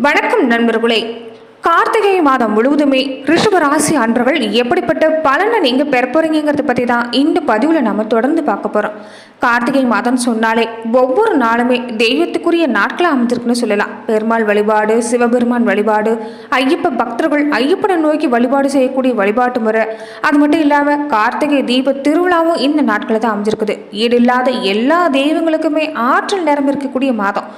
வணக்கம் நண்பர்களே. கார்த்திகை மாதம் முழுவதுமே ரிஷப ராசி அன்பர்கள் எப்படிப்பட்ட பலனை நீங்க பெற போறீங்கிறத பத்தி தான் இந்த பதிவுல நம்ம தொடர்ந்து பார்க்க போறோம். கார்த்திகை மாதம் சொன்னாலே ஒவ்வொரு நாளுமே தெய்வத்துக்குரிய நாட்களை அமைஞ்சிருக்குன்னு சொல்லலாம். பெருமாள் வழிபாடு, சிவபெருமான் வழிபாடு, ஐயப்ப பக்தர்கள் ஐயப்பனை நோக்கி வழிபாடு செய்யக்கூடிய வழிபாட்டு முறை, அது மட்டும் இல்லாம கார்த்திகை தீப திருவிழாவும் இந்த நாட்களை தான் அமைஞ்சிருக்குது. ஈடில்லாத எல்லா தெய்வங்களுக்குமே ஆற்றல் நேரம் இருக்கக்கூடிய மாதம்.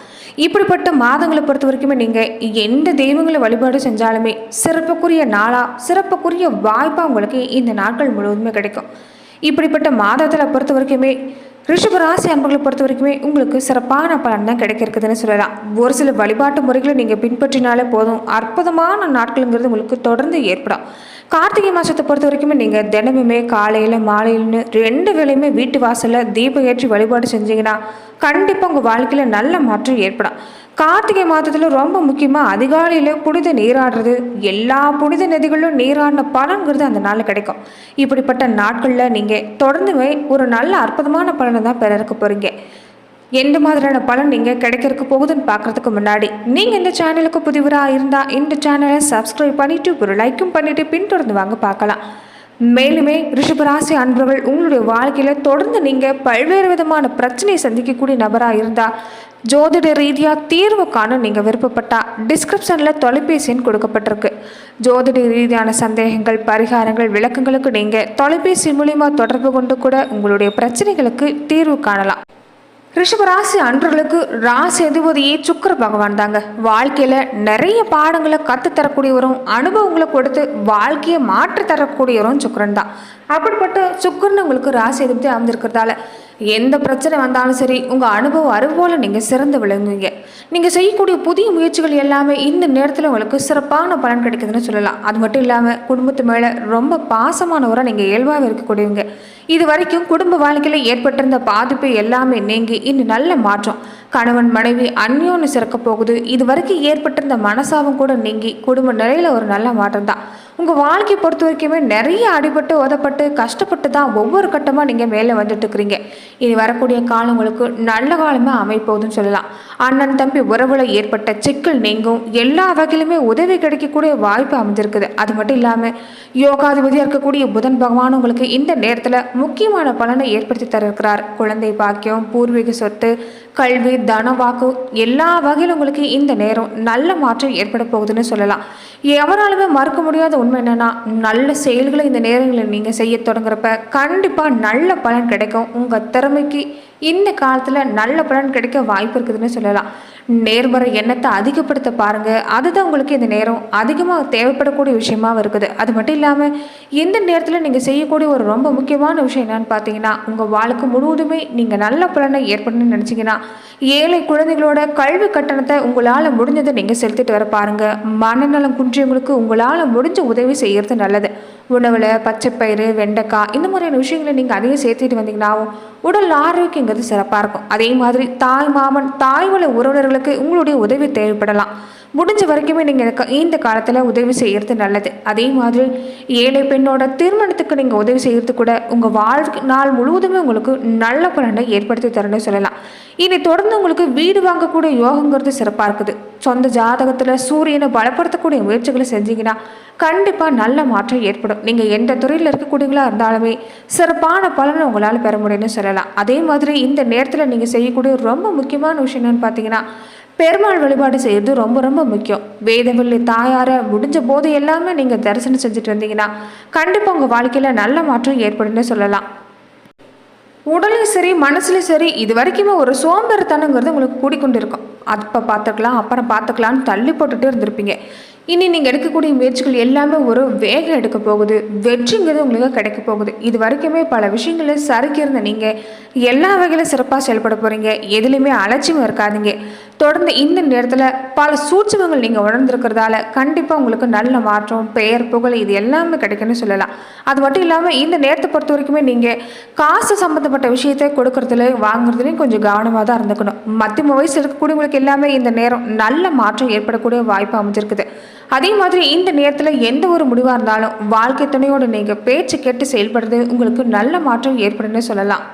இப்படிப்பட்ட மாதங்களை பொறுத்த வரைக்குமே நீங்கள் எந்த தெய்வங்களை வழிபாடு செஞ்சாலுமே சிறப்புக்குரிய நாளாக சிறப்புக்குரிய வாய்ப்பாக உங்களுக்கு இந்த நாட்கள் முழுவதுமே கிடைக்கும். இப்படிப்பட்ட மாதத்தில் பொறுத்த வரைக்குமே ரிஷபராசி அன்பர்களை பொறுத்த வரைக்குமே உங்களுக்கு சிறப்பான பலன் தான் கிடைக்கிறதுன்னு சொல்லலாம். ஒரு சில வழிபாட்டு முறைகளை நீங்கள் பின்பற்றினாலே போதும், அற்புதமான நாட்களுங்கிறது உங்களுக்கு தொடர்ந்து ஏற்படும். கார்த்திகை மாதத்தை பொறுத்த வரைக்குமே நீங்கள் தினமுமே காலையில் மாலையில்னு 2 வேளையுமே வீட்டு வாசலில் தீபம் ஏற்றி வழிபாடு செஞ்சீங்கன்னா கண்டிப்பாக உங்கள் வாழ்க்கையில் நல்ல மாற்றம் ஏற்படும். கார்த்திகை மாதத்தில் ரொம்ப முக்கியமாக அதிகாலையில் புனித நீராடுறது, எல்லா புனித நதிகளிலும் நீராடின பலன்கிறது அந்த நாளில் கிடைக்கும். இப்படிப்பட்ட நாட்களில் நீங்கள் தொடர்ந்துமே ஒரு நல்ல அற்புதமான பலனை தான் பெற இருக்க போகிறீங்க. எந்த மாதிரியான பலன் நீங்கள் கிடைக்கிறதுக்கு போகுதுன்னு பார்க்குறதுக்கு முன்னாடி நீங்கள் இந்த சேனலுக்கு புதிவராக இருந்தால் இந்த சேனலை சப்ஸ்கிரைப் பண்ணிவிட்டு ஒரு லைக்கும் பண்ணிவிட்டு பின்தொடர்ந்து வாங்க பார்க்கலாம். மேலுமே ரிஷபராசி அன்பர்கள் உங்களுடைய வாழ்க்கையில் தொடர்ந்து நீங்கள் பல்வேறு விதமான பிரச்சனையை சந்திக்கக்கூடிய நபராக இருந்தால் ஜோதிட ரீதியாக தீர்வு காண நீங்கள் விருப்பப்பட்டால் டிஸ்கிரிப்ஷனில் தொலைபேசி எண் கொடுக்கப்பட்டிருக்கு. ஜோதிட ரீதியான சந்தேகங்கள், பரிகாரங்கள், விளக்கங்களுக்கு நீங்கள் தொலைபேசி மூலிமா தொடர்பு கொண்டு கூட உங்களுடைய பிரச்சனைகளுக்கு தீர்வு காணலாம். ரிஷபராசி அன்பர்களுக்கு ராசி அதிபதியே சுக்கிர பகவான் தாங்க. வாழ்க்கையில் நிறைய பாடங்களை கற்றுத்தரக்கூடியவரும் அனுபவங்களை கொடுத்து வாழ்க்கையை மாற்றி தரக்கூடியவரும் சுக்கிரன் தான். அப்படிப்பட்ட சுக்கிரன் உங்களுக்கு ராசி அதிபதி அமைந்திருக்கிறதால எந்த பிரச்சனை வந்தாலும் சரி உங்கள் அனுபவம் அறிவோல நீங்கள் சிறந்து விளங்குவீங்க. நீங்கள் செய்யக்கூடிய புதிய முயற்சிகள் எல்லாமே இந்த நேரத்தில் உங்களுக்கு சிறப்பான பலன் கிடைக்குதுன்னு சொல்லலாம். அது மட்டும் இல்லாமல் குடும்பத்து மேலே ரொம்ப பாசமானவராக நீங்கள் இயல்பாக இருக்கக்கூடியவங்க. இது வரைக்கும் குடும்ப வாழ்க்கையில் ஏற்பட்டிருந்த பாதிப்பு எல்லாமே நீங்கி இன்னும் நல்ல மாற்றம். கணவன் மனைவி அந்யோன்னு சிறக்க போகுது. இது வரைக்கும் ஏற்பட்டிருந்த மனசாவும் கூட நீங்கி குடும்ப நிலையில் ஒரு நல்ல மாற்றம் தான். உங்கள் வாழ்க்கையை பொறுத்த வரைக்குமே நிறைய அடிபட்டு உதப்பட்டு கஷ்டப்பட்டு தான் ஒவ்வொரு கட்டமாக நீங்கள் மேலே வந்துட்டு இருக்கிறீங்க. இனி வரக்கூடிய காலம் உங்களுக்கு நல்ல காலமாக அமைப்போகுதுன்னு சொல்லலாம். அண்ணன் தம்பி உறவுல ஏற்பட்ட சிக்கல் நீங்கும். எல்லா வகையிலுமே உதவி கிடைக்கக்கூடிய வாய்ப்பு அமைஞ்சிருக்குது. அது மட்டும் இல்லாமல் யோகாதிபதியாக இருக்கக்கூடிய புதன் பகவான் உங்களுக்கு இந்த நேரத்தில் முக்கியமான பலனை ஏற்படுத்தி தர இருக்கிறார். குழந்தை பாக்கியம், பூர்வீக சொத்து, கல்வி, தனவாக்கு எல்லா வகையிலும் உங்களுக்கு இந்த நேரம் நல்ல மாற்றம் ஏற்பட போகுதுன்னு சொல்லலாம். எவராலுமே மறுக்க முடியாத உண்மை என்னன்னா, நல்ல செயல்களை இந்த நேரங்களில் நீங்கள் செய்ய தொடங்குறப்ப கண்டிப்பாக நல்ல பலன் கிடைக்கும். உங்கள் திறமைக்கு இந்த காலத்தில் நல்ல பலன் கிடைக்க வாய்ப்பு இருக்குதுன்னு சொல்லலாம். நேர்மறை எண்ணத்தை அதிகப்படுத்த பாருங்கள். அதுதான் உங்களுக்கு இந்த நேரம் அதிகமாக தேவைப்படக்கூடிய விஷயமாக இருக்குது. அது மட்டும் இல்லாமல் இந்த நேரத்தில் நீங்கள் செய்யக்கூடிய ஒரு ரொம்ப முக்கியமான விஷயம் என்னன்னு பார்த்தீங்கன்னா, உங்கள் வாழ்க்கை முழுவதுமே நீங்கள் நல்ல பலனை ஏற்படணும்னு நினச்சிங்கன்னா ஏழை குழந்தைகளோட கல்வி கட்டணத்தை உங்களால் முடிஞ்சதை நீங்கள் செலுத்திட்டு வர பாருங்கள். மனநலம் குன்றியவங்களுக்கு உங்களால் முடிஞ்ச உதவி செய்கிறது நல்லது. உணவில் பச்சைப்பயிறு, வெண்டைக்காய் இந்த மாதிரியான விஷயங்களை நீங்கள் அதையும் சேர்த்துட்டு வந்தீங்கன்னாவும் உடல் ஆரோக்கியங்கிறது சிறப்பாக இருக்கும். அதே மாதிரி தாய் மாமன் தாய்வள உறவினர்களுக்கு உங்களுடைய உதவி தேவைப்படலாம். முடிஞ்ச வரைக்குமே நீங்கள் இந்த காலத்தில் உதவி செய்கிறது நல்லது. அதே மாதிரி ஏழை பெண்ணோட திருமணத்துக்கு நீங்கள் உதவி செய்கிறது கூட உங்கள் வாழ்க்கை நாள் முழுவதுமே உங்களுக்கு நல்ல பலனை ஏற்படுத்தி தரணும்னு சொல்லலாம். இனி தொடர்ந்து உங்களுக்கு வீடு வாங்கக்கூடிய யோகங்கிறது சிறப்பாக இருக்குது. சொந்த ஜாதகத்தில் சூரியனை பலப்படுத்தக்கூடிய முயற்சிகளை செஞ்சீங்கன்னா கண்டிப்பாக நல்ல மாற்றம் ஏற்படும். நீங்கள் எந்த துறையில் இருக்கக்கூடியவங்களா இருந்தாலுமே சிறப்பான பலனை உங்களால் பெற முடியும்னு சொல்லலாம். அதே மாதிரி இந்த நேரத்தில் நீங்கள் செய்யக்கூடிய ரொம்ப முக்கியமான விஷயம் என்னன்னு பார்த்தீங்கன்னா, பெருமாள் வழிபாடு செய்கிறது ரொம்ப ரொம்ப முக்கியம். வேதவல்லி தாயாரை முடிஞ்ச போது எல்லாமே நீங்கள் தரிசனம் செஞ்சுட்டு வந்தீங்கன்னா கண்டிப்பாக உங்கள் வாழ்க்கையில் நல்ல மாற்றம் ஏற்படும்னு சொல்லலாம். உடலையும் சரி மனசுலையும் சரி இது வரைக்குமே ஒரு சோம்பேறித்தனங்கிறது உங்களுக்கு கூடிக்கொண்டு இருக்கும். அப்போ பார்த்துக்கலாம் அப்புறம் பார்த்துக்கலான்னு தள்ளி போட்டுகிட்டே இருந்திருப்பீங்க. இனி நீங்கள் எடுக்கக்கூடிய முயற்சிகள் எல்லாமே ஒரு வேகம் எடுக்க போகுது. வெற்றிங்கிறது உங்களுக்கு கிடைக்க போகுது. இது வரைக்குமே பல விஷயங்களில் சறுக்கி இருந்த நீங்கள் எல்லா வகையிலும் சிறப்பாக செயல்பட போகிறீங்க. எதுலேயுமே அலட்சியம் இருக்காதீங்க. தொடர்ந்து இந்த நேரத்தில் பல சூட்சுமங்கள் நீங்கள் உணர்ந்திருக்கிறதால கண்டிப்பாக உங்களுக்கு நல்ல மாற்றம், பெயர், புகழ் இது எல்லாமே கிடைக்குன்னு சொல்லலாம். அது மட்டும் இல்லாமல் இந்த நேரத்தை பொறுத்த வரைக்குமே நீங்கள் காசு சம்மந்தப்பட்ட விஷயத்தை கொடுக்கறதுல வாங்குறதுலையும் கொஞ்சம் கவனமாக தான் இருந்துக்கணும். மத்திய வயசில் இருக்கக்கூடியவங்களுக்கு எல்லாமே இந்த நேரம் நல்ல மாற்றம் ஏற்படக்கூடிய வாய்ப்பு அமைஞ்சிருக்குது. அதே மாதிரி இந்த நேரத்தில் எந்த ஒரு முடிவாக இருந்தாலும் வாழ்க்கை துணையோடு நீங்கள் பேச்சு கேட்டு செயல்படுறது உங்களுக்கு நல்ல மாற்றம் ஏற்படுன்னு சொல்லலாம்.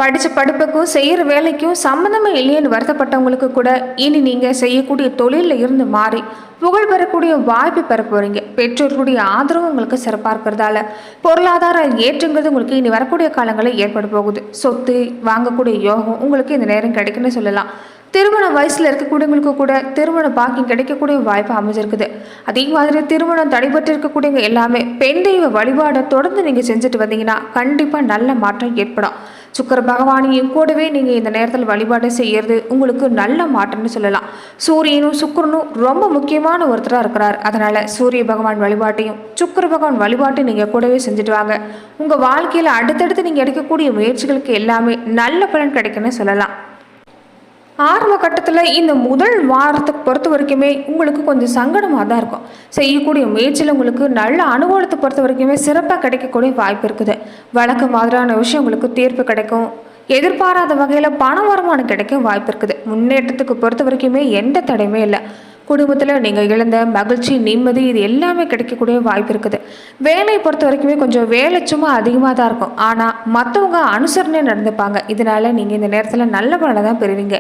படித்த படிப்புக்கும் செய்கிற வேலைக்கும் சம்மந்தமே இல்லையேன்னு வருத்தப்பட்டவங்களுக்கு கூட இனி நீங்கள் செய்யக்கூடிய தொழிலில் இருந்து மாறி புகழ் பெறக்கூடிய வாய்ப்பு பெற போகிறீங்க. பெற்றோர்களுடைய ஆதரவு உங்களுக்கு சிறப்பாக இருக்கிறதால பொருளாதார ஏற்றங்கிறது உங்களுக்கு இனி வரக்கூடிய காலங்களில் ஏற்பட போகுது. சொத்து வாங்கக்கூடிய யோகம் உங்களுக்கு இந்த நேரம் கிடைக்குன்னு சொல்லலாம். திருமண வயசில் இருக்கக்கூடியவங்களுக்கு கூட திருமண பாக்கியம் கிடைக்கக்கூடிய வாய்ப்பு அமைஞ்சிருக்குது. அதே மாதிரி திருமணம் தடைபட்டு இருக்கக்கூடியவங்க எல்லாமே பெண் தெய்வ வழிபாடை தொடர்ந்து நீங்கள் செஞ்சுட்டு வந்தீங்கன்னா கண்டிப்பாக நல்ல மாற்றம் ஏற்படும். சுக்கர பகவானையும் கூடவே நீங்கள் இந்த நேரத்தில் வழிபாடு செய்யறது உங்களுக்கு நல்ல மாற்றம்னு சொல்லலாம். சூரியனும் சுக்கரனும் ரொம்ப முக்கியமான ஒருத்தராக இருக்கிறார். அதனால் சூரிய பகவான் வழிபாட்டையும் சுக்கர பகவான் வழிபாட்டையும் நீங்கள் கூடவே செஞ்சுட்டு வாங்க. உங்கள் வாழ்க்கையில் அடுத்தடுத்து நீங்கள் எடுக்கக்கூடிய முயற்சிகளுக்கு எல்லாமே நல்ல பலன் கிடைக்குன்னு சொல்லலாம். ஆரம்ப கட்டத்தில் இந்த முதல் வாரத்தை பொறுத்த வரைக்குமே உங்களுக்கு கொஞ்சம் சங்கடமாக தான் இருக்கும். செய்யக்கூடிய முயற்சியில் உங்களுக்கு நல்ல அனுகூலத்தை பொறுத்த வரைக்குமே சிறப்பாக கிடைக்கக்கூடிய வாய்ப்பு இருக்குது. வழக்கு மாதிரியான விஷயம் உங்களுக்கு தீர்ப்பு கிடைக்கும். எதிர்பாராத வகையில் பண வருமானம் கிடைக்க வாய்ப்பு இருக்குது. முன்னேற்றத்துக்கு பொறுத்த வரைக்குமே எந்த தடையுமே இல்லை. குடும்பத்தில் நீங்கள் இழந்த மகிழ்ச்சி நிம்மதி இது எல்லாமே கிடைக்கக்கூடிய வாய்ப்பு இருக்குது. வேலையை பொறுத்த வரைக்குமே கொஞ்சம் வேலை சும்மா அதிகமாக தான் இருக்கும். ஆனால் மற்றவங்க அனுசரணை நடந்துப்பாங்க. இதனால் நீங்கள் இந்த நேரத்தில் நல்ல பலனை தான் பெறுவீங்க.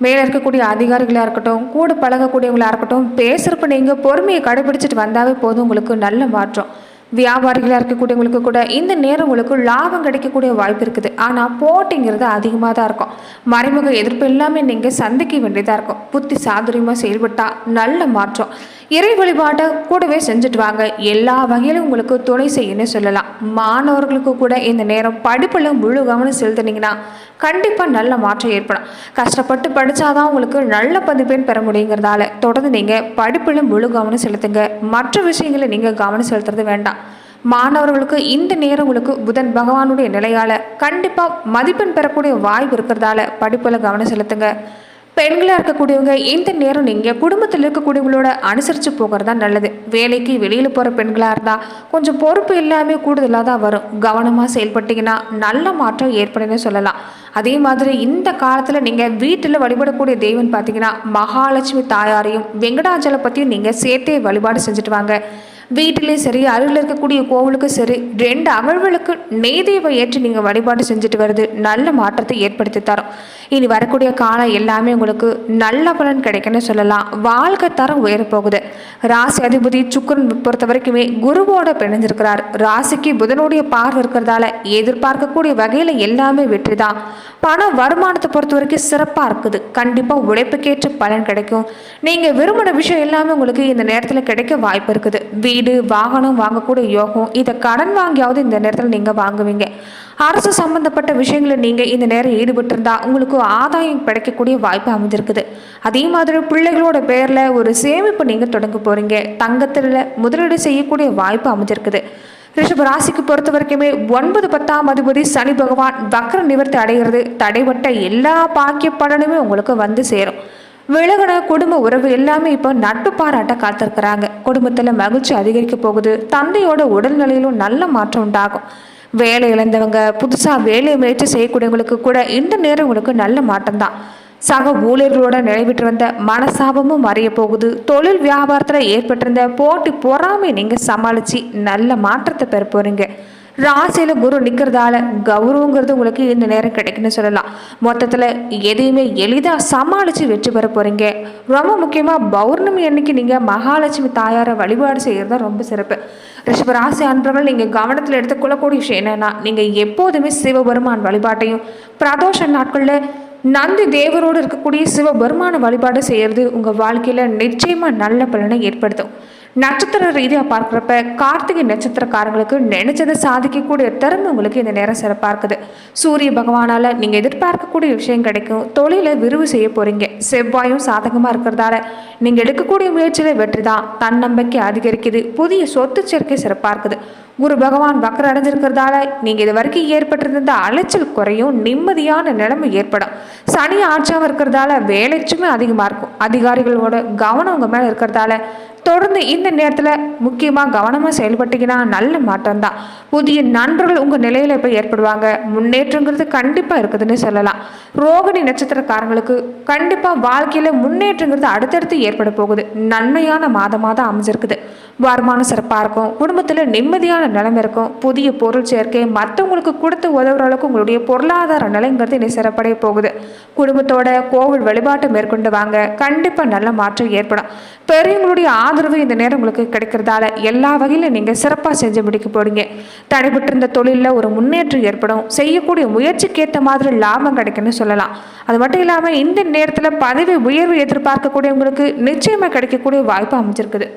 மேலே இருக்கக்கூடிய அதிகாரிகளாக இருக்கட்டும், கூட பழகக்கூடியவங்களாக இருக்கட்டும், பேசுகிறப்ப நீங்கள் பொறுமையை கடைபிடிச்சிட்டு வந்தாவே போதும் உங்களுக்கு நல்ல மாற்றம். வியாபாரிகளாக இருக்கக்கூடியவங்களுக்கு கூட இந்த நேரம் உங்களுக்கு லாபம் கிடைக்கக்கூடிய வாய்ப்பு இருக்குது. ஆனால் போட்டிங்கிறது அதிகமாக தான் இருக்கும். மறைமுக எதிர்ப்பு எல்லாமே நீங்கள் சந்திக்க வேண்டியதாக இருக்கும். புத்தி சாதுரியமாக செயல்பட்டால் நல்ல மாற்றம். இறை வழிபாட்டை கூடவே செஞ்சுட்டு வாங்க. எல்லா வகையிலும் உங்களுக்கு துணை செய்யணும்னு சொல்லலாம். மாணவர்களுக்கு கூட இந்த நேரம் படிப்பில் முழு கவனம் செலுத்தினீங்கன்னா கண்டிப்பாக நல்ல மாற்றம் ஏற்படும். கஷ்டப்பட்டு படித்தாதான் உங்களுக்கு நல்ல மதிப்பெண் பெற முடியுங்கிறதால தொடர்ந்து நீங்கள் படிப்பில் முழு கவனம் செலுத்துங்க. மற்ற விஷயங்களை நீங்கள் கவனம் செலுத்துறது வேண்டாம். மாணவர்களுக்கு இந்த நேரம் உங்களுக்கு புதன் பகவானுடைய நிலையால் கண்டிப்பாக மதிப்பெண் பெறக்கூடிய வாய்ப்பு இருக்கிறதால படிப்பில் கவனம் செலுத்துங்க. பெண்களாக இருக்கக்கூடியவங்க இந்த நேரம் நீங்கள் குடும்பத்தில் இருக்கக்கூடியவங்களோட அனுசரித்து போகிறது தான் நல்லது. வேலைக்கு வெளியில் போகிற பெண்களாக இருந்தால் கொஞ்சம் பொறுப்பு எல்லாமே கூடுதலாக தான் வரும். கவனமாக செயல்பட்டிங்கன்னா நல்ல மாற்றம் ஏற்படுன்னு சொல்லலாம். அதே மாதிரி இந்த காலத்தில் நீங்கள் வீட்டில் வழிபடக்கூடிய தெய்வம் பார்த்தீங்கன்னா மகாலட்சுமி தாயாரையும் வெங்கடாஜலபதியும் நீங்கள் சேர்த்தே வழிபாடு செஞ்சுட்டு வாங்க. வீட்டிலையும் சரி, அருகில் இருக்கக்கூடிய கோவிலுக்கும் சரி, 2 அகழ்வுகளுக்கு நெய்தீப ஏற்றி நீங்கள் வழிபாடு செஞ்சுட்டு வருது நல்ல மாற்றத்தை ஏற்படுத்தி தரும். இனி வரக்கூடிய காலம் எல்லாமே உங்களுக்கு நல்ல பலன் கிடைக்குன்னு சொல்லலாம். வாழ்க்கை தரம் உயரப்போகுது. ராசி அதிபதி சுக்கிரன் பொறுத்த வரைக்குமே குருவோட பிணைஞ்சிருக்கிறார். ராசிக்கு புதனுடைய பார்வை இருக்கிறதால எதிர்பார்க்கக்கூடிய வகையில் எல்லாமே வெற்றி தான். பண வருமானத்தை பொறுத்த வரைக்கும் சிறப்பாக இருக்குது. கண்டிப்பாக உழைப்புக்கேற்ற பலன் கிடைக்கும். நீங்கள் விரும்பின விஷயம் எல்லாமே உங்களுக்கு இந்த நேரத்தில் கிடைக்க வாய்ப்பு இருக்குது. வீடு வாகனம் வாங்கக்கூடிய யோகம். இதை கடன் வாங்கியாவது இந்த நேரத்தில் நீங்கள் வாங்குவீங்க. அரசு சம்பந்தப்பட்ட விஷயங்களை நீங்கள் இந்த நேரம் ஈடுபட்டிருந்தா உங்களுக்கு ஆதாயம் கிடைக்கக்கூடிய வாய்ப்பு அமைஞ்சிருக்குது. அதே மாதிரி பிள்ளைகளோட பேரில் ஒரு சேமிப்பு நீங்கள் தொடங்க போகிறீங்க. தங்கத்தில் முதலீடு செய்யக்கூடிய வாய்ப்பு அமைஞ்சிருக்குது. ரிஷப ராசிக்கு பொறுத்த வரைக்குமே 9, 10ஆம் அதிபதி சனி பகவான் வக்ர நிவர்த்தி அடைகிறது. தடைபட்ட எல்லா பாக்கிய பலனுமே உங்களுக்கு வந்து சேரும். விலகின குடும்ப உறவு எல்லாமே இப்போ நட்பு பாராட்ட காத்திருக்கிறாங்க. குடும்பத்தில் மகிழ்ச்சி அதிகரிக்க போகுது. தந்தையோட உடல்நிலையிலும் நல்ல மாற்றம் உண்டாகும். வேலை இழந்தவங்க, புதுசாக வேலையை முயற்சி செய்யக்கூடியவங்களுக்கு கூட இந்த நேரம் உங்களுக்கு நல்ல மாற்றம் தான். சக ஊழியர்களோட நிறைவேற்றி வந்த மனசாபமும் மறைய போகுது. தொழில் வியாபாரத்தில் ஏற்பட்டிருந்த போட்டி பொறாமை நீங்கள் சமாளித்து நல்ல மாற்றத்தை பெற போகிறீங்க. ராசியில் குரு நிற்கிறதால கௌரவங்கிறது உங்களுக்கு இந்த நேரம் கிடைக்குன்னு சொல்லலாம். மொத்தத்தில் எதையுமே எளிதாக சமாளித்து வெற்றி பெற போகிறீங்க. ரொம்ப முக்கியமாக பௌர்ணமி அன்னைக்கு நீங்கள் மகாலட்சுமி தாயாரை வழிபாடு செய்கிறது தான் ரொம்ப சிறப்பு. ரிஷப ராசி அன்பர்கள் நீங்கள் கவனத்தில் எடுத்துக்கொள்ளக்கூடிய விஷயம் என்னென்னா, நீங்கள் எப்போதுமே சிவபெருமான் வழிபாட்டையும் பிரதோஷ நாட்களில் நந்தி தேவரோடு இருக்கக்கூடிய சிவபெருமான வழிபாடு செய்கிறது உங்கள் வாழ்க்கையில் நிச்சயமாக நல்ல பலனை ஏற்படுத்தும். நட்சத்திர ரீதியாக பார்க்குறப்ப கார்த்திகை நட்சத்திரக்காரங்களுக்கு நினைச்சதை சாதிக்கக்கூடிய திறமை உங்களுக்கு இந்த நேரம் சிறப்பாக இருக்குது. சூரிய பகவானால் நீங்கள் எதிர்பார்க்கக்கூடிய விஷயம் கிடைக்கும். தொழிலை விரிவு செய்ய போகிறீங்க. செவ்வாயும் சாதகமாக இருக்கிறதால நீங்கள் எடுக்கக்கூடிய முயற்சியில் வெற்றி தான். தன்னம்பிக்கை அதிகரிக்குது. புதிய சொத்து சேர்க்கை சிறப்பாக இருக்குது. குரு பகவான் வக்கர அடைஞ்சிருக்கிறதால நீங்கள் இது வரைக்கும் ஏற்பட்டிருந்த அலைச்சல் குறையும். நிம்மதியான நிலைமை ஏற்படும். சனி ஆட்சியாக இருக்கிறதால வேலைச்சுமே அதிகமாக இருக்கும். அதிகாரிகளோட கவனம் உங்கள் மேலே இருக்கிறதால தொடர்ந்து இந்த நேரத்தில் முக்கியமாக கவனமாக செயல்பட்டீங்கன்னா நல்ல மாற்றம் தான். புதிய நண்பர்கள் உங்கள் நிலையில் இப்போ ஏற்படுவாங்க. முன்னேற்றங்கிறது கண்டிப்பாக இருக்குதுன்னு சொல்லலாம். ரோகிணி நட்சத்திரக்காரங்களுக்கு கண்டிப்பாக வாழ்க்கையில் முன்னேற்றங்கிறது அடுத்தடுத்து ஏற்பட போகுது. நன்மையான மாதமாக தான் அமைஞ்சிருக்குது. வருமானம் சிறப்பாக இருக்கும். குடும்பத்தில் நிம்மதியான நிலைமை இருக்கும். புதிய பொருள் சேர்க்கை, மற்றவங்களுக்கு கொடுத்து உதவுற அளவுக்கு உங்களுடைய பொருளாதார நிலைங்கிறது இன்னும் சிறப்படைய போகுது. குடும்பத்தோட கோவில் வழிபாட்டை மேற்கொண்டு வாங்க, கண்டிப்பாக நல்ல மாற்றம் ஏற்படும். பெரியவங்களுடைய ஆதரவு இந்த நேரம் உங்களுக்கு கிடைக்கிறதால எல்லா வகையிலும் நீங்கள் சிறப்பாக செஞ்சு முடிக்க போறீங்க. தடைபட்டிருந்த தொழிலில் ஒரு முன்னேற்றம் ஏற்படும். செய்யக்கூடிய முயற்சிக்கு ஏற்ற மாதிரி லாபம் கிடைக்குன்னு சொல்லலாம். அது மட்டும் இல்லாமல் இந்த நேரத்தில் பதவி உயர்வு எதிர்பார்க்கக்கூடியவங்களுக்கு நிச்சயமாக கிடைக்கக்கூடிய வாய்ப்பு அமைஞ்சிருக்குது.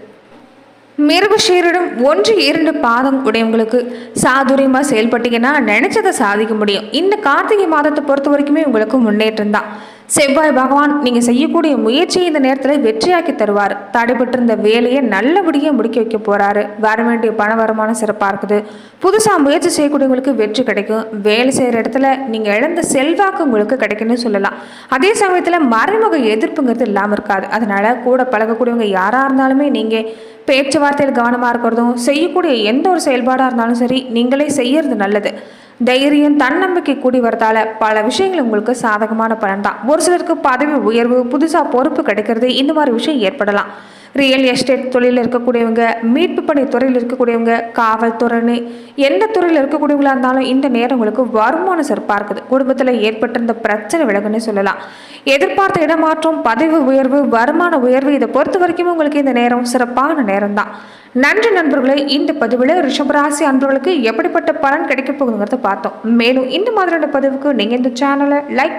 மிருகஷீரிடம் 1-2 பாதம் உடையவங்களுக்கு சாதுரியமாக செயல்பட்டீங்கன்னா நினைச்சதை சாதிக்க முடியும். இந்த கார்த்திகை மாதத்தை பொறுத்த வரைக்குமே உங்களுக்கு முன்னேற்றம் தான். செவ்வாய் பகவான் நீங்கள் செய்யக்கூடிய முயற்சியை இந்த நேரத்தில் வெற்றியாக்கி தருவார். தடைபட்டிருந்த வேலையை நல்லபடியாக முடிக்க வைக்க போகிறாரு. வர வேண்டிய பண வருமானம் சிறப்பாக இருக்குது. புதுசாக முயற்சி செய்யக்கூடியவங்களுக்கு வெற்றி கிடைக்கும். வேலை செய்கிற இடத்துல நீங்கள் இழந்த செல்வாக்கு உங்களுக்கு கிடைக்குன்னு சொல்லலாம். அதே சமயத்தில் மறைமுக எதிர்ப்புங்கிறது இல்லாமல் இருக்காது. அதனால் கூட பழகக்கூடியவங்க யாராக இருந்தாலுமே நீங்கள் பேச்சுவார்த்தையில் கவனமாக இருக்கிறதும், செய்யக்கூடிய எந்த ஒரு செயல்பாடாக இருந்தாலும் சரி நீங்களே செய்யறது நல்லது. தைரியம், தன்னம்பிக்கை கூடி வரதால பல விஷயங்கள் உங்களுக்கு சாதகமான பலன் தான். ஒரு சிலருக்கு பதவி உயர்வு, புதுசாக பொறுப்பு கிடைக்கிறது, இந்த மாதிரி விஷயம் ஏற்படலாம். ரியல் எஸ்டேட் தொழிலில் இருக்கக்கூடியவங்க, மீட்பு பணி துறையில் இருக்கக்கூடியவங்க, காவல்துறைன்னு எந்த துறையில் இருக்கக்கூடியவங்களா இருந்தாலும் இந்த நேரம் உங்களுக்கு வருமானம் சிறப்பாக இருக்குது. குடும்பத்தில் ஏற்பட்டிருந்த பிரச்சனை விலகுன்னு சொல்லலாம். எதிர்பார்த்த இடமாற்றம், பதவி உயர்வு, வருமான உயர்வு, இதை பொறுத்த வரைக்கும் உங்களுக்கு இந்த நேரம் சிறப்பான நேரம் தான். நன்றி நண்பர்களே. இந்த பதிவில் ரிஷபராசி அன்பர்களுக்கு எப்படிப்பட்ட பலன் கிடைக்க போகுதுங்கிறத பார்த்தோம். மேலும் இந்த மாதிரியான பதிவுக்கு நீங்கள் இந்த சேனலை லைக்